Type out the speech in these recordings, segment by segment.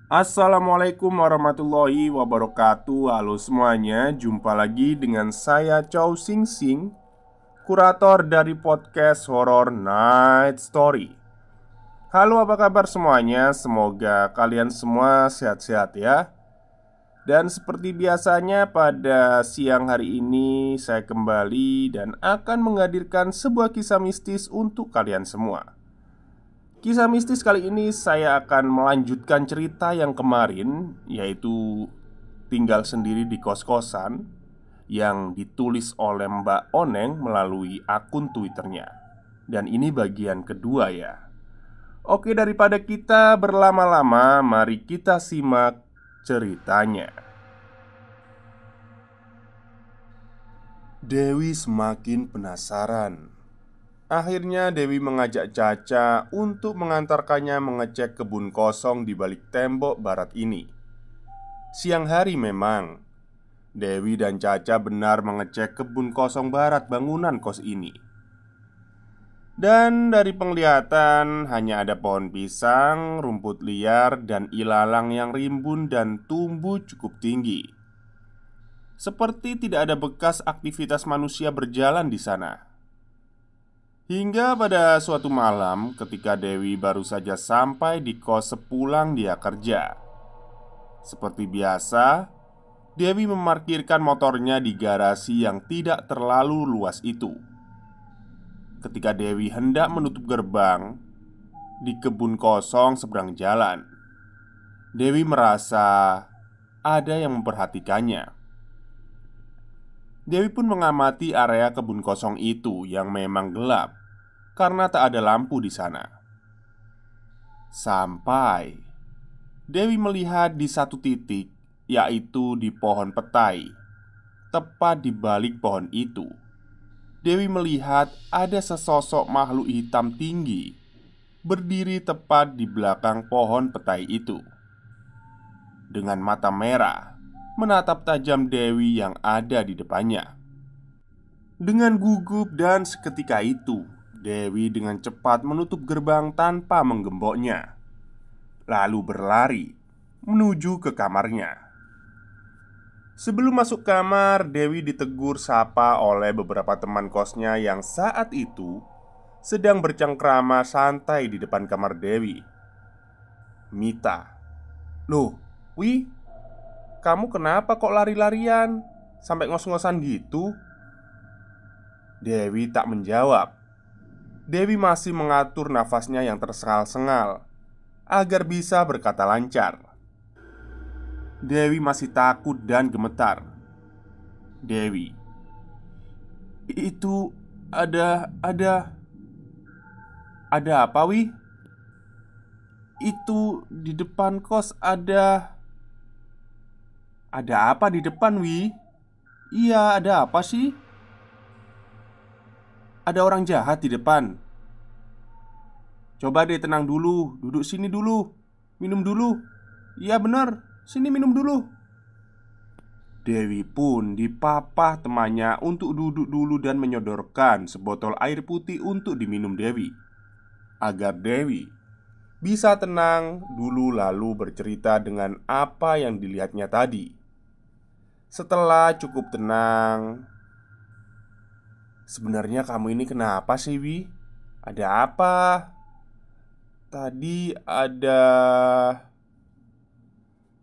Assalamualaikum warahmatullahi wabarakatuh. Halo semuanya, jumpa lagi dengan saya Chow Sing Sing, kurator dari podcast Horror Night Story. Halo, apa kabar semuanya? Semoga kalian semua sehat-sehat ya. Dan seperti biasanya pada siang hari ini saya kembali dan akan menghadirkan sebuah kisah mistis untuk kalian semua. Kisah mistis kali ini saya akan melanjutkan cerita yang kemarin, yaitu tinggal sendiri di kos-kosan, yang ditulis oleh Mbak Oneng melalui akun Twitternya. Dan ini bagian kedua ya. Oke, daripada kita berlama-lama, mari kita simak ceritanya. Dewi semakin penasaran. Akhirnya Dewi mengajak Caca untuk mengantarkannya mengecek kebun kosong di balik tembok barat ini. Siang hari memang, Dewi dan Caca benar mengecek kebun kosong barat bangunan kos ini. Dan dari penglihatan hanya ada pohon pisang, rumput liar, dan ilalang yang rimbun dan tumbuh cukup tinggi. Seperti tidak ada bekas aktivitas manusia berjalan di sana. Hingga pada suatu malam ketika Dewi baru saja sampai di kos sepulang dia kerja. Seperti biasa, Dewi memarkirkan motornya di garasi yang tidak terlalu luas itu. Ketika Dewi hendak menutup gerbang di kebun kosong seberang jalan, Dewi merasa ada yang memperhatikannya. Dewi pun mengamati area kebun kosong itu yang memang gelap karena tak ada lampu di sana. Sampai Dewi melihat di satu titik, yaitu di pohon petai. Tepat di balik pohon itu, Dewi melihat ada sesosok makhluk hitam tinggi berdiri tepat di belakang pohon petai itu. Dengan mata merah menatap tajam Dewi yang ada di depannya. Dengan gugup dan seketika itu, Dewi dengan cepat menutup gerbang tanpa menggemboknya, lalu berlari menuju ke kamarnya. Sebelum masuk kamar, Dewi ditegur sapa oleh beberapa teman kosnya yang saat itu sedang bercengkrama santai di depan kamar Dewi. Mita, "Loh, Wi, kamu kenapa kok lari-larian? Sampai ngos-ngosan gitu?" Dewi tak menjawab. Dewi masih mengatur nafasnya yang tersengal-sengal agar bisa berkata lancar. Dewi masih takut dan gemetar. Dewi, "Itu ada apa, Wi? Itu di depan kos ada." "Ada apa di depan, Wi?" "Iya, ada apa sih?" "Ada orang jahat di depan." "Coba deh tenang dulu, duduk sini dulu. Minum dulu." "Iya benar, sini minum dulu." Dewi pun dipapah temannya untuk duduk dulu dan menyodorkan sebotol air putih untuk diminum Dewi, agar Dewi bisa tenang dulu lalu bercerita dengan apa yang dilihatnya tadi. Setelah cukup tenang, "Sebenarnya kamu ini kenapa sih, Wi? Ada apa?" "Tadi ada..."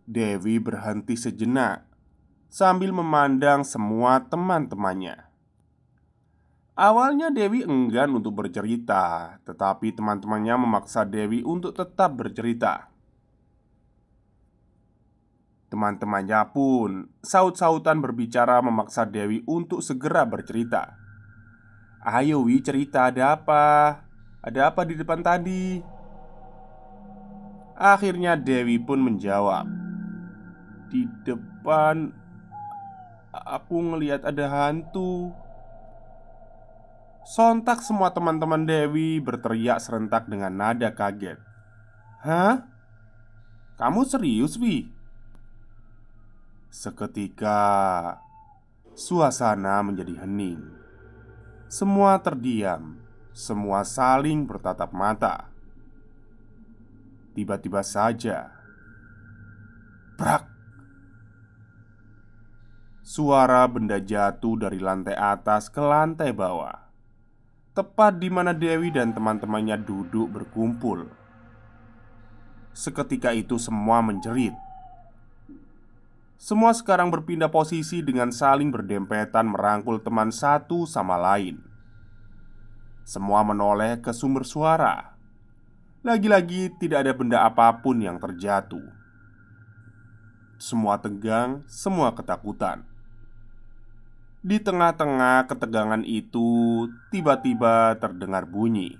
Dewi berhenti sejenak sambil memandang semua teman-temannya. Awalnya Dewi enggan untuk bercerita, tetapi teman-temannya memaksa Dewi untuk tetap bercerita. Teman-temannya pun saut-sautan berbicara memaksa Dewi untuk segera bercerita. "Ayo Wi, cerita, ada apa? Ada apa di depan tadi?" Akhirnya Dewi pun menjawab, "Di depan aku ngelihat ada hantu." Sontak semua teman-teman Dewi berteriak serentak dengan nada kaget. "Hah? Kamu serius, Wi?" Seketika suasana menjadi hening. Semua terdiam. Semua saling bertatap mata. Tiba-tiba saja Brak. Suara benda jatuh dari lantai atas ke lantai bawah, tepat di mana Dewi dan teman-temannya duduk berkumpul. Seketika itu semua menjerit. Semua sekarang berpindah posisi dengan saling berdempetan merangkul teman satu sama lain. Semua menoleh ke sumber suara. Lagi-lagi tidak ada benda apapun yang terjatuh. Semua tegang, semua ketakutan. Di tengah-tengah ketegangan itu, tiba-tiba terdengar bunyi.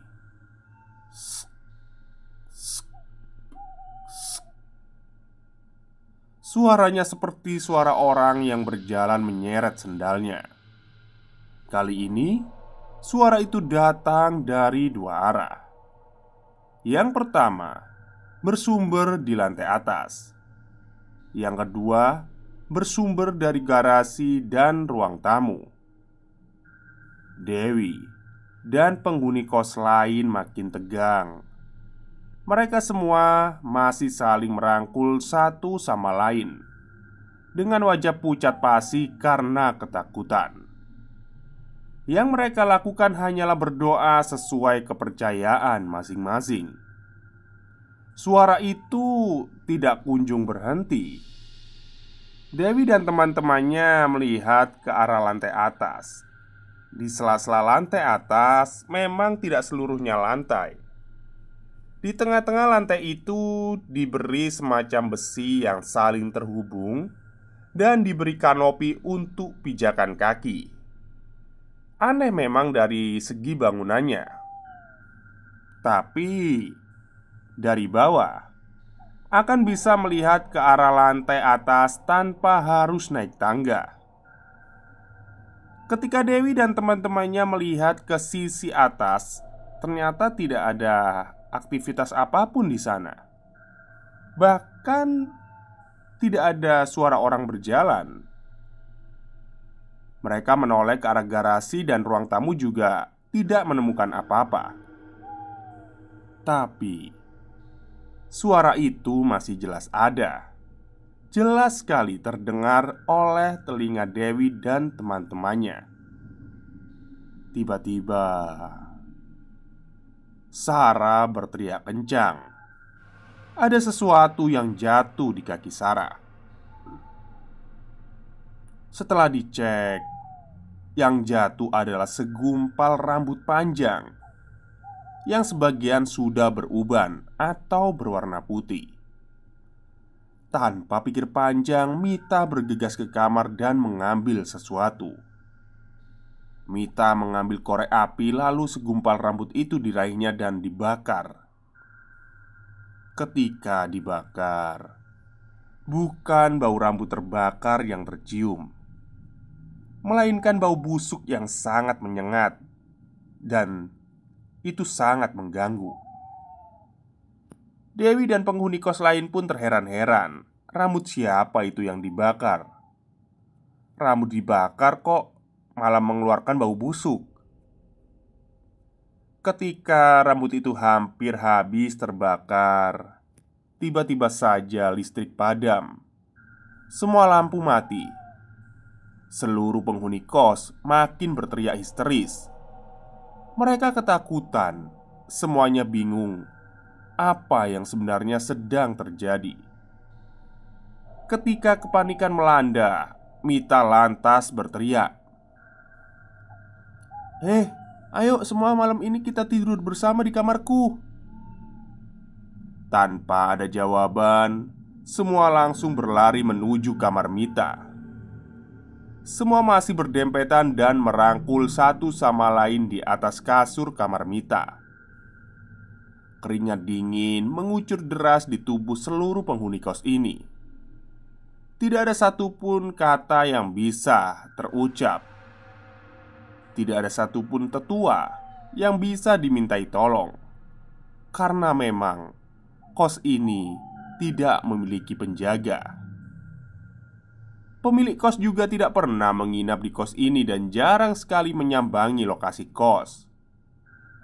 Suaranya seperti suara orang yang berjalan menyeret sendalnya. Kali ini, suara itu datang dari dua arah. Yang pertama, bersumber di lantai atas. Yang kedua, bersumber dari garasi dan ruang tamu. Dewi dan penghuni kos lain makin tegang. Mereka semua masih saling merangkul satu sama lain dengan wajah pucat pasi karena ketakutan. Yang mereka lakukan hanyalah berdoa sesuai kepercayaan masing-masing. Suara itu tidak kunjung berhenti. Dewi dan teman-temannya melihat ke arah lantai atas. Di sela-sela lantai atas memang tidak seluruhnya lantai. Di tengah-tengah lantai itu diberi semacam besi yang saling terhubung dan diberi kanopi untuk pijakan kaki. Aneh memang dari segi bangunannya. Tapi dari bawah akan bisa melihat ke arah lantai atas tanpa harus naik tangga. Ketika Dewi dan teman-temannya melihat ke sisi atas, ternyata tidak ada aktivitas apapun di sana. Bahkan tidak ada suara orang berjalan. Mereka menoleh ke arah garasi dan ruang tamu juga tidak menemukan apa-apa. Tapi suara itu masih jelas ada. Jelas sekali terdengar oleh telinga Dewi dan teman-temannya. Tiba-tiba Sarah berteriak kencang. Ada sesuatu yang jatuh di kaki Sarah. Setelah dicek, yang jatuh adalah segumpal rambut panjang yang sebagian sudah beruban atau berwarna putih. Tanpa pikir panjang, Mita bergegas ke kamar dan mengambil sesuatu. Mita mengambil korek api, lalu segumpal rambut itu diraihnya dan dibakar. Ketika dibakar, bukan bau rambut terbakar yang tercium, melainkan bau busuk yang sangat menyengat, dan itu sangat mengganggu. Dewi dan penghuni kos lain pun terheran-heran. Rambut siapa itu yang dibakar? Rambut dibakar kok malah mengeluarkan bau busuk. Ketika rambut itu hampir habis terbakar, tiba-tiba saja listrik padam. Semua lampu mati. Seluruh penghuni kos makin berteriak histeris. Mereka ketakutan. Semuanya bingung apa yang sebenarnya sedang terjadi. Ketika kepanikan melanda, Mita lantas berteriak, ayo semua malam ini kita tidur bersama di kamarku." Tanpa ada jawaban, semua langsung berlari menuju kamar Mita. Semua masih berdempetan dan merangkul satu sama lain di atas kasur kamar Mita. Keringat dingin mengucur deras di tubuh seluruh penghuni kos ini. Tidak ada satupun kata yang bisa terucap. Tidak ada satupun tetua yang bisa dimintai tolong. Karena memang kos ini tidak memiliki penjaga. Pemilik kos juga tidak pernah menginap di kos ini dan jarang sekali menyambangi lokasi kos.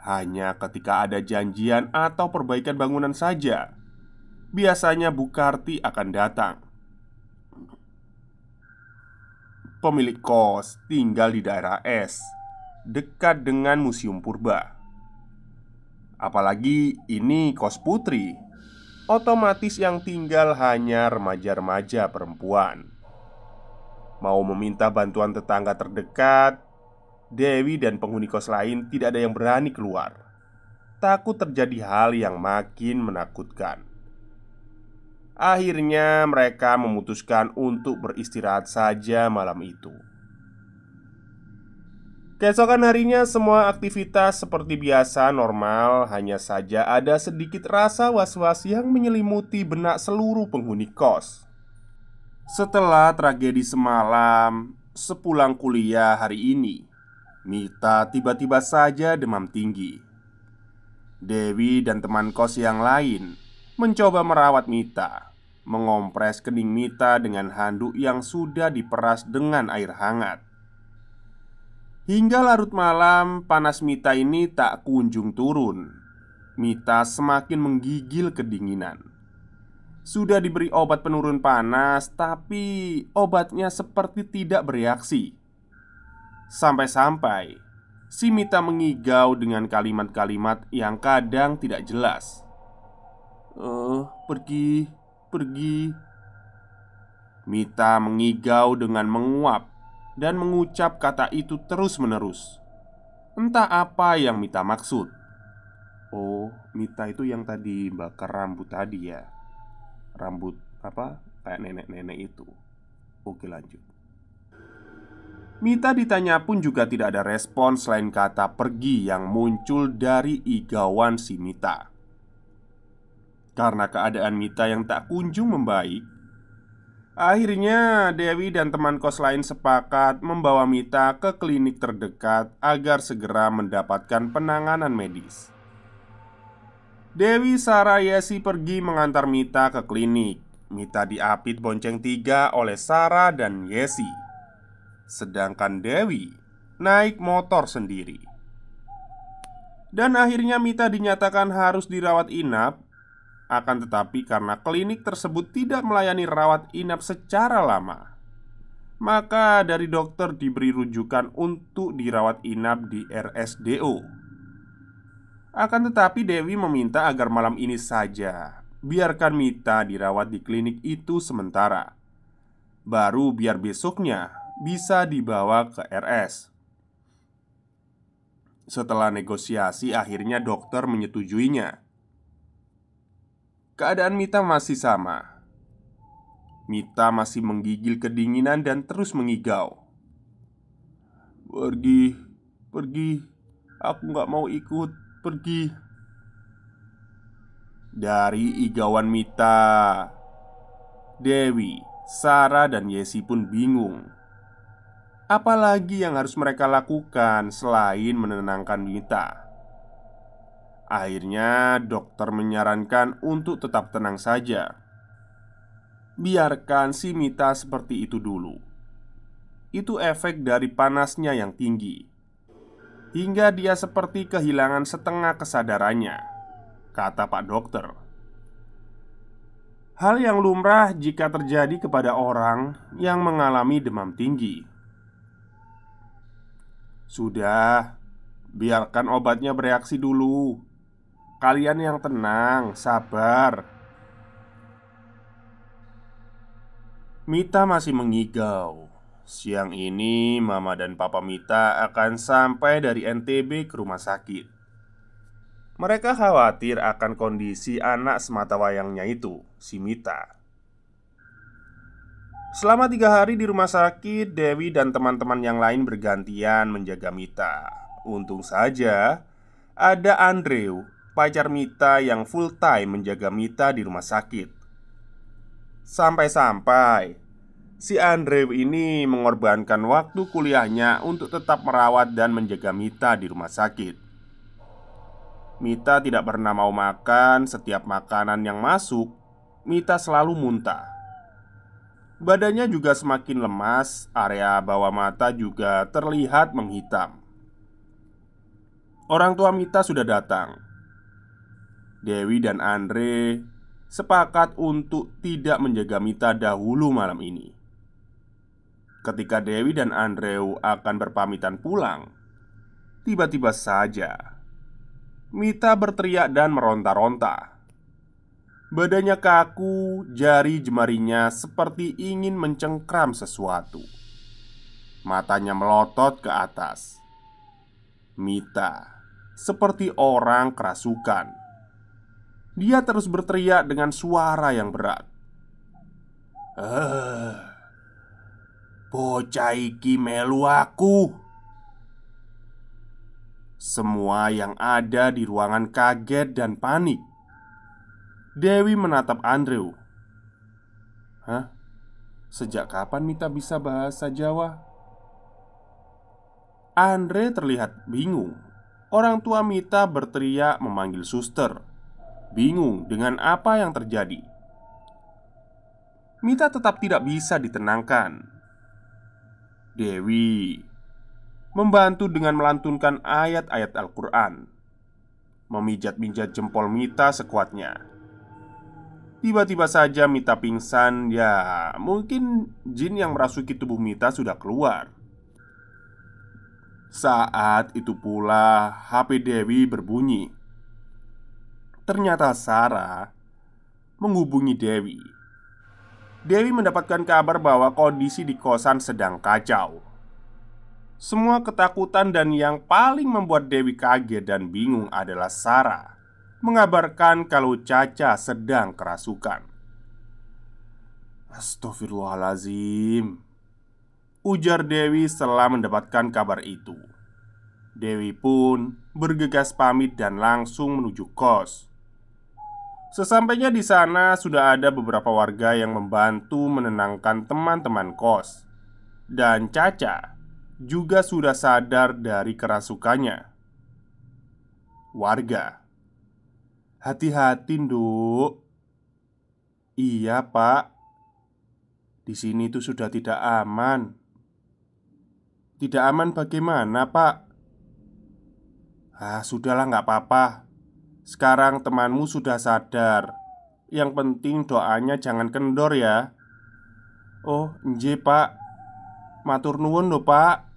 Hanya ketika ada janjian atau perbaikan bangunan saja, biasanya Bu Karti akan datang. pemilik kos, tinggal di daerah es, dekat dengan museum purba. Apalagi ini kos putri, otomatis yang tinggal hanya remaja-remaja perempuan. Mau meminta bantuan tetangga terdekat, Dewi dan penghuni kos lain tidak ada yang berani keluar. Takut terjadi hal yang makin menakutkan. Akhirnya mereka memutuskan untuk beristirahat saja malam itu. Keesokan harinya semua aktivitas seperti biasa normal. Hanya saja ada sedikit rasa was-was yang menyelimuti benak seluruh penghuni kos. Setelah tragedi semalam, sepulang kuliah hari ini, Mita tiba-tiba saja demam tinggi. Dewi dan teman kos yang lain mencoba merawat Mita, mengompres kening Mita dengan handuk yang sudah diperas dengan air hangat. Hingga larut malam, panas Mita ini tak kunjung turun. Mita semakin menggigil kedinginan. Sudah diberi obat penurun panas, tapi obatnya seperti tidak bereaksi. Sampai-sampai si Mita mengigau dengan kalimat-kalimat yang kadang tidak jelas. Pergi, pergi." Mita mengigau dengan menguap dan mengucap kata itu terus-menerus. Entah apa yang Mita maksud. Oh, Mita itu yang tadi bakar rambut tadi ya. Rambut apa? Kayak nenek-nenek itu. Oke, lanjut. Mita ditanya pun juga tidak ada respon selain kata pergi yang muncul dari igauan si Mita. Karena keadaan Mita yang tak kunjung membaik, akhirnya Dewi dan teman kos lain sepakat membawa Mita ke klinik terdekat agar segera mendapatkan penanganan medis. Dewi, Sarah, Yesi pergi mengantar Mita ke klinik. Mita diapit bonceng 3 oleh Sarah dan Yesi, sedangkan Dewi naik motor sendiri. Dan akhirnya Mita dinyatakan harus dirawat inap. Akan tetapi karena klinik tersebut tidak melayani rawat inap secara lama, maka dari dokter diberi rujukan untuk dirawat inap di RSDO. Akan tetapi Dewi meminta agar malam ini saja biarkan Mita dirawat di klinik itu sementara, baru biar besoknya bisa dibawa ke RS. Setelah negosiasi akhirnya dokter menyetujuinya. Keadaan Mita masih sama. Mita masih menggigil kedinginan dan terus mengigau. Pergi, pergi. Aku gak mau ikut, pergi." Dari igauan Mita, Dewi, Sarah, dan Yesi pun bingung. Apalagi yang harus mereka lakukan selain menenangkan Mita. Akhirnya dokter menyarankan untuk tetap tenang saja. Biarkan si Mita seperti itu dulu. Itu efek dari panasnya yang tinggi, hingga dia seperti kehilangan setengah kesadarannya, kata Pak Dokter. Hal yang lumrah jika terjadi kepada orang yang mengalami demam tinggi. Sudah, biarkan obatnya bereaksi dulu. Kalian yang tenang, sabar. Mita masih mengigau. Siang ini Mama dan Papa Mita akan sampai dari NTB ke rumah sakit. Mereka khawatir akan kondisi anak sematawayangnya itu, si Mita. Selama 3 hari di rumah sakit, Dewi dan teman-teman yang lain bergantian menjaga Mita. Untung saja ada Andrew, pacar Mita, yang full time menjaga Mita di rumah sakit. Sampai-sampai si Andrew ini mengorbankan waktu kuliahnya untuk tetap merawat dan menjaga Mita di rumah sakit. Mita tidak pernah mau makan. Setiap makanan yang masuk, Mita selalu muntah. Badannya juga semakin lemas. Area bawah mata juga terlihat menghitam. Orang tua Mita sudah datang. Dewi dan Andre sepakat untuk tidak menjaga Mita dahulu malam ini. ketika Dewi dan Andrew akan berpamitan pulang, tiba-tiba saja Mita berteriak dan meronta-ronta. Badannya kaku, jari jemarinya seperti ingin mencengkram sesuatu. Matanya melotot ke atas. Mita seperti orang kerasukan. Dia terus berteriak dengan suara yang berat. Bocah iki melu aku." Semua yang ada di ruangan kaget dan panik. Dewi menatap Andrew. "Hah? Sejak kapan Mita bisa bahasa Jawa?" Andre terlihat bingung. Orang tua Mita berteriak memanggil suster, bingung dengan apa yang terjadi. Mita tetap tidak bisa ditenangkan. Dewi membantu dengan melantunkan ayat-ayat Al-Quran, memijat-mijat jempol Mita sekuatnya. Tiba-tiba saja Mita pingsan. Ya, mungkin jin yang merasuki tubuh Mita sudah keluar. Saat itu pula HP Dewi berbunyi. Ternyata Sarah menghubungi Dewi. Dewi mendapatkan kabar bahwa kondisi di kosan sedang kacau. Semua ketakutan, dan yang paling membuat Dewi kaget dan bingung adalah Sarah mengabarkan kalau Caca sedang kerasukan. "Astagfirullahalazim," ujar Dewi setelah mendapatkan kabar itu. Dewi pun bergegas pamit dan langsung menuju kos. Sesampainya di sana, sudah ada beberapa warga yang membantu menenangkan teman-teman kos. Dan Caca juga sudah sadar dari kerasukannya. Warga, "Hati-hati, Nduk." "Iya, Pak. Di sini tuh sudah tidak aman." "Tidak aman bagaimana, Pak?" Sudahlah, nggak apa-apa. Sekarang temanmu sudah sadar. Yang penting doanya jangan kendor ya." "Oh, nje, Pak. Matur nuwun lho, Pak."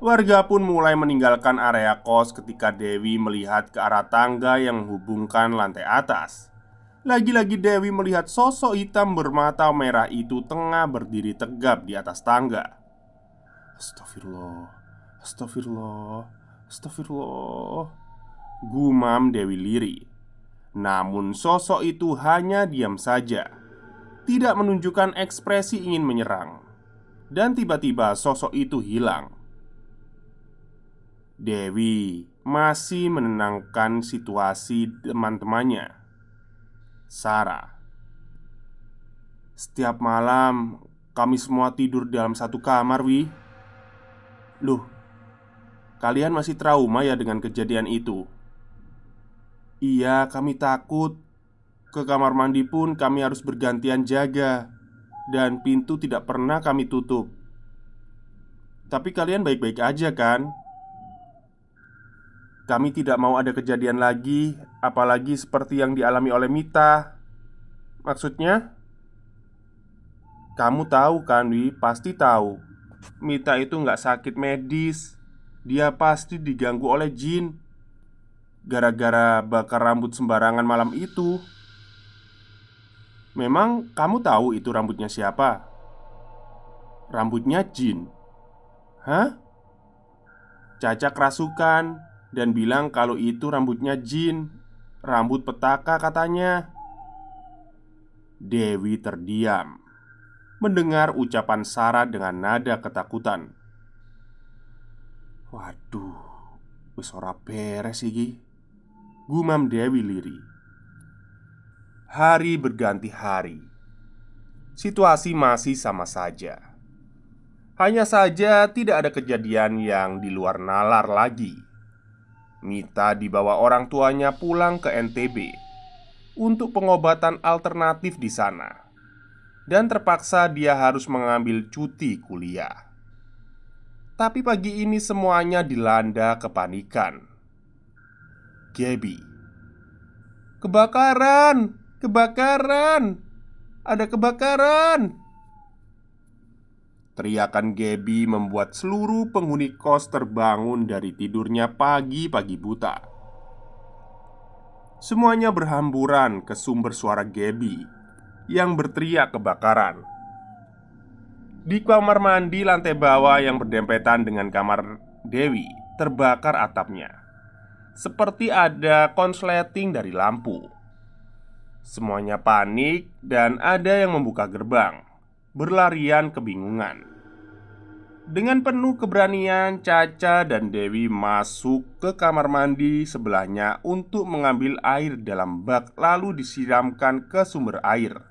Warga pun mulai meninggalkan area kos ketika Dewi melihat ke arah tangga yang menghubungkan lantai atas. Lagi-lagi Dewi melihat sosok hitam bermata merah itu tengah berdiri tegap di atas tangga. "Astagfirullah, astagfirullah, astagfirullah," gumam Dewi lirih. Namun sosok itu hanya diam saja, tidak menunjukkan ekspresi ingin menyerang. Dan tiba-tiba sosok itu hilang. Dewi masih menenangkan situasi teman-temannya. Sarah, "Setiap malam kami semua tidur dalam satu kamar, Wi." "Loh, kalian masih trauma ya dengan kejadian itu?" "Iya, kami takut. Ke kamar mandi pun kami harus bergantian jaga, dan pintu tidak pernah kami tutup. Tapi kalian baik-baik aja kan?" "Kami tidak mau ada kejadian lagi, apalagi seperti yang dialami oleh Mita." "Maksudnya?" "Kamu tahu kan, Wi? Pasti tahu. Mita itu nggak sakit medis. Dia pasti diganggu oleh jin gara-gara bakar rambut sembarangan malam itu." "Memang kamu tahu itu rambutnya siapa?" "Rambutnya jin." "Hah?" "Caca kerasukan dan bilang kalau itu rambutnya jin. Rambut petaka katanya." Dewi terdiam mendengar ucapan Sarah dengan nada ketakutan. "Waduh, wis ora beres iki," gumam Dewi lirih. Hari berganti hari. Situasi masih sama saja. Hanya saja tidak ada kejadian yang di luar nalar lagi. Mita dibawa orang tuanya pulang ke NTB untuk pengobatan alternatif di sana. Dan terpaksa dia harus mengambil cuti kuliah. Tapi pagi ini semuanya dilanda kepanikan. "Gaby, kebakaran! Kebakaran! Ada kebakaran!" Teriakan Gaby membuat seluruh penghuni kos terbangun dari tidurnya pagi-pagi buta. Semuanya berhamburan ke sumber suara Gaby yang berteriak kebakaran. Di kamar mandi lantai bawah yang berdempetan dengan kamar Dewi terbakar atapnya, seperti ada konsleting dari lampu. Semuanya panik dan ada yang membuka gerbang, berlarian kebingungan. Dengan penuh keberanian, Caca dan Dewi masuk ke kamar mandi sebelahnya untuk mengambil air dalam bak, lalu disiramkan ke sumber air.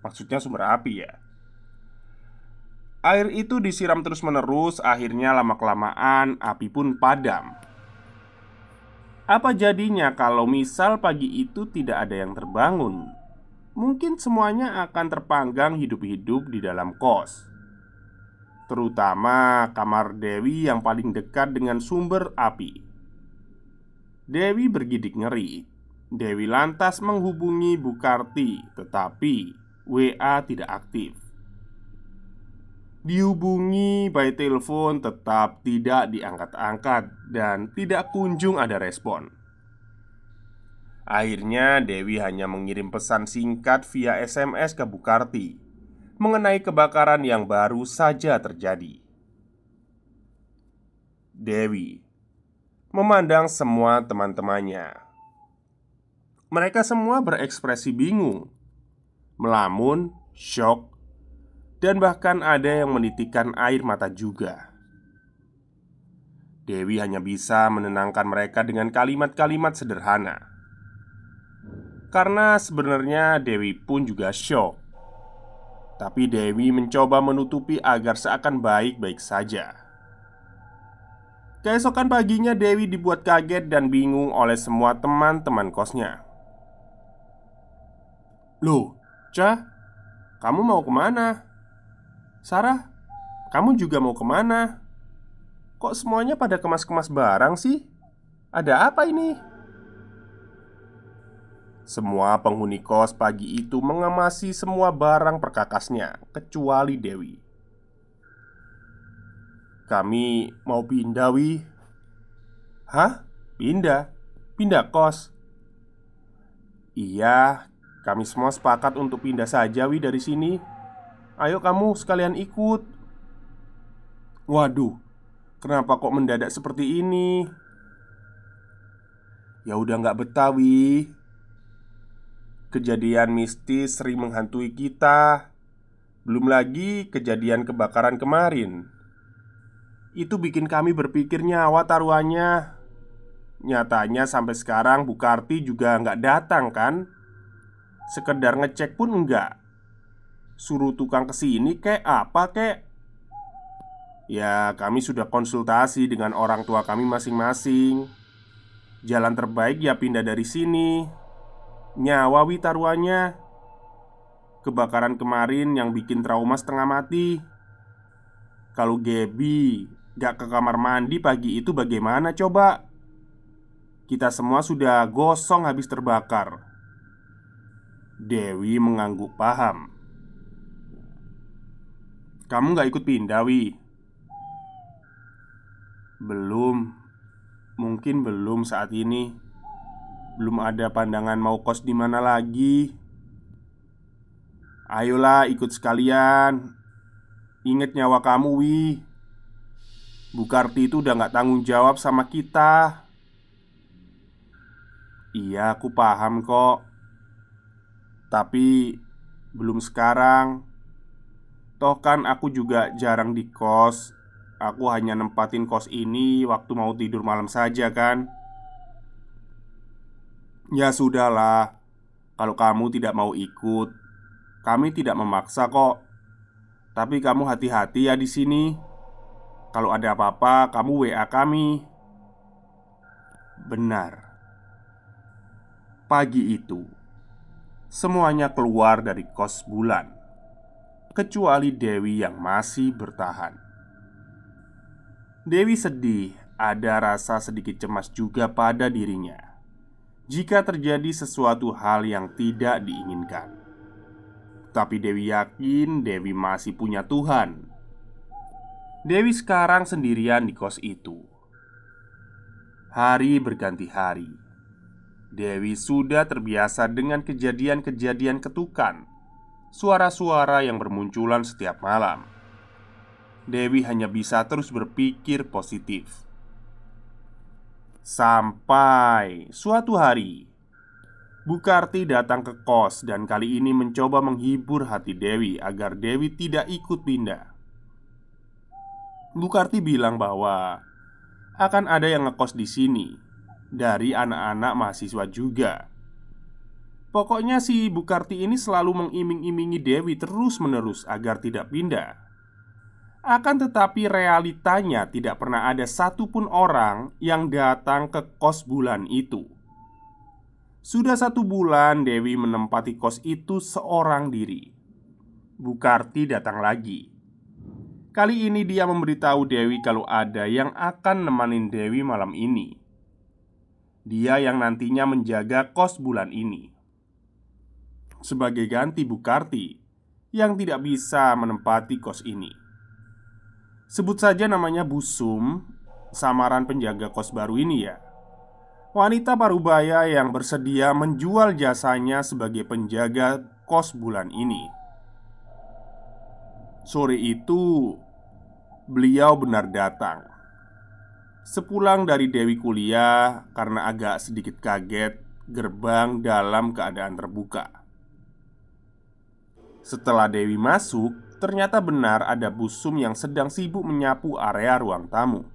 Maksudnya sumber api ya. Air itu disiram terus-menerus, akhirnya lama-kelamaan api pun padam. Apa jadinya kalau misal pagi itu tidak ada yang terbangun? Mungkin semuanya akan terpanggang hidup-hidup di dalam kos, terutama kamar Dewi yang paling dekat dengan sumber api. Dewi bergidik ngeri. Dewi lantas menghubungi Bu Karti, tetapi WA tidak aktif. Dihubungi by telepon tetap tidak diangkat-angkat dan tidak kunjung ada respon. Akhirnya Dewi hanya mengirim pesan singkat via SMS ke Bu Karti mengenai kebakaran yang baru saja terjadi. Dewi memandang semua teman-temannya. Mereka semua berekspresi bingung, melamun, syok, dan bahkan ada yang menitikkan air mata juga. Dewi hanya bisa menenangkan mereka dengan kalimat-kalimat sederhana. Karena sebenarnya Dewi pun juga syok. Tapi Dewi mencoba menutupi agar seakan baik-baik saja. Keesokan paginya Dewi dibuat kaget dan bingung oleh semua teman-teman kosnya. "Loh, Ca, kamu mau kemana? Sarah, kamu juga mau kemana? Kok semuanya pada kemas-kemas barang sih? Ada apa ini?" Semua penghuni kos pagi itu mengemasi semua barang perkakasnya, kecuali Dewi. "Kami mau pindah, Wi." "Hah? Pindah? Pindah kos?" "Iya, kami semua sepakat untuk pindah saja, Wi, dari sini. Ayo kamu sekalian ikut." "Waduh, kenapa kok mendadak seperti ini?" "Ya udah nggak betah, Wi. Kejadian mistis sering menghantui kita. Belum lagi kejadian kebakaran kemarin. Itu bikin kami berpikir nyawa taruhannya. Nyatanya sampai sekarang Bu Karti juga nggak datang kan? Sekedar ngecek pun enggak. Suruh tukang kesini kek apa kek?" "Ya kami sudah konsultasi dengan orang tua kami masing-masing. Jalan terbaik ya pindah dari sini. Nyawa wi taruhannya. Kebakaran kemarin yang bikin trauma setengah mati. Kalau Gaby gak ke kamar mandi pagi itu bagaimana coba? Kita semua sudah gosong habis terbakar." Dewi mengangguk paham. "Kamu gak ikut pindah, Wi?" "Belum. Mungkin belum saat ini. Belum ada pandangan mau kos di mana lagi." "Ayolah ikut sekalian. Ingat nyawa kamu, Wi. Bu Karti itu udah gak tanggung jawab sama kita." "Iya aku paham kok. Tapi belum sekarang. Toh kan aku juga jarang di kos. Aku hanya nempatin kos ini waktu mau tidur malam saja kan." "Ya sudahlah. Kalau kamu tidak mau ikut, kami tidak memaksa kok. Tapi kamu hati-hati ya di sini. Kalau ada apa-apa, kamu WA kami." Benar. Pagi itu, semuanya keluar dari kos Bulan, kecuali Dewi yang masih bertahan. Dewi sedih, ada rasa sedikit cemas juga pada dirinya jika terjadi sesuatu hal yang tidak diinginkan. Tapi Dewi yakin Dewi masih punya Tuhan. Dewi sekarang sendirian di kos itu. Hari berganti hari. Dewi sudah terbiasa dengan kejadian-kejadian ketukan, suara-suara yang bermunculan setiap malam. Dewi hanya bisa terus berpikir positif. Sampai suatu hari Bu Karti datang ke kos dan kali ini mencoba menghibur hati Dewi agar Dewi tidak ikut pindah. Bu Karti bilang bahwa akan ada yang ngekos di sini dari anak-anak mahasiswa juga. Pokoknya si Bu Karti ini selalu mengiming-imingi Dewi terus-menerus agar tidak pindah. Akan tetapi realitanya tidak pernah ada satupun orang yang datang ke kos bulan itu. Sudah 1 bulan Dewi menempati kos itu seorang diri. Bu Karti datang lagi. Kali ini dia memberitahu Dewi kalau ada yang akan nemanin Dewi malam ini. Dia yang nantinya menjaga kos bulan ini. Sebagai ganti Bu Karti yang tidak bisa menempati kos ini. Sebut saja namanya Bu Sum, samaran penjaga kos baru ini ya. Wanita parubaya yang bersedia menjual jasanya sebagai penjaga kos bulan ini. Sore itu, beliau benar datang. Sepulang dari Dewi kuliah, karena agak sedikit kaget, gerbang dalam keadaan terbuka. Setelah Dewi masuk, ternyata benar ada Bu Sum yang sedang sibuk menyapu area ruang tamu.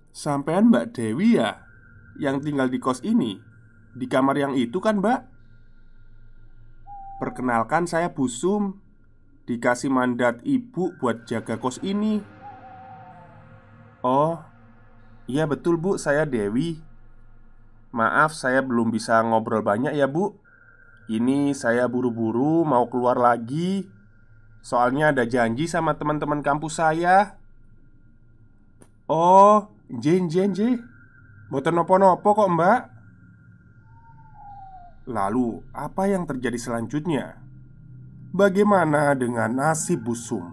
"Sampean Mbak Dewi ya? Yang tinggal di kos ini? Di kamar yang itu kan Mbak?" "Perkenalkan saya Bu Sum. Dikasih mandat ibu buat jaga kos ini." "Oh, iya betul Bu, saya Dewi. Maaf saya belum bisa ngobrol banyak ya Bu. Ini saya buru-buru mau keluar lagi. Soalnya ada janji sama teman-teman kampus saya." "Oh, nje. Mboten nopo-nopo kok Mbak." Lalu apa yang terjadi selanjutnya? Bagaimana dengan nasib Bu Sum?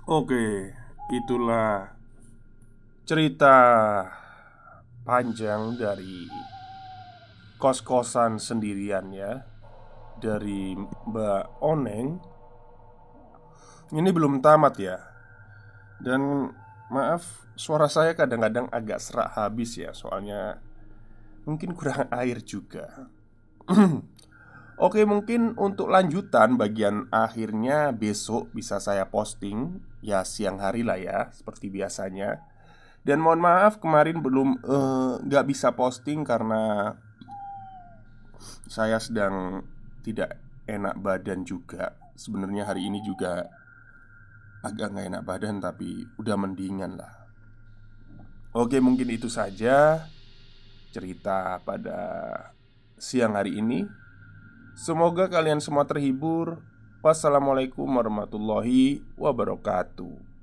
Oke, itulah cerita panjang dari kos-kosan sendirian ya, dari Mbak Oneng. Ini belum tamat ya. Dan maaf, suara saya kadang-kadang agak serak habis ya, soalnya mungkin kurang air juga. Oke, mungkin untuk lanjutan bagian akhirnya besok bisa saya posting ya, siang hari lah ya, seperti biasanya. Dan mohon maaf kemarin belum nggak bisa posting karena saya sedang tidak enak badan juga. Sebenarnya hari ini juga agak nggak enak badan, tapi udah mendingan lah. Oke, mungkin itu saja cerita pada siang hari ini. Semoga kalian semua terhibur. Wassalamualaikum warahmatullahi wabarakatuh.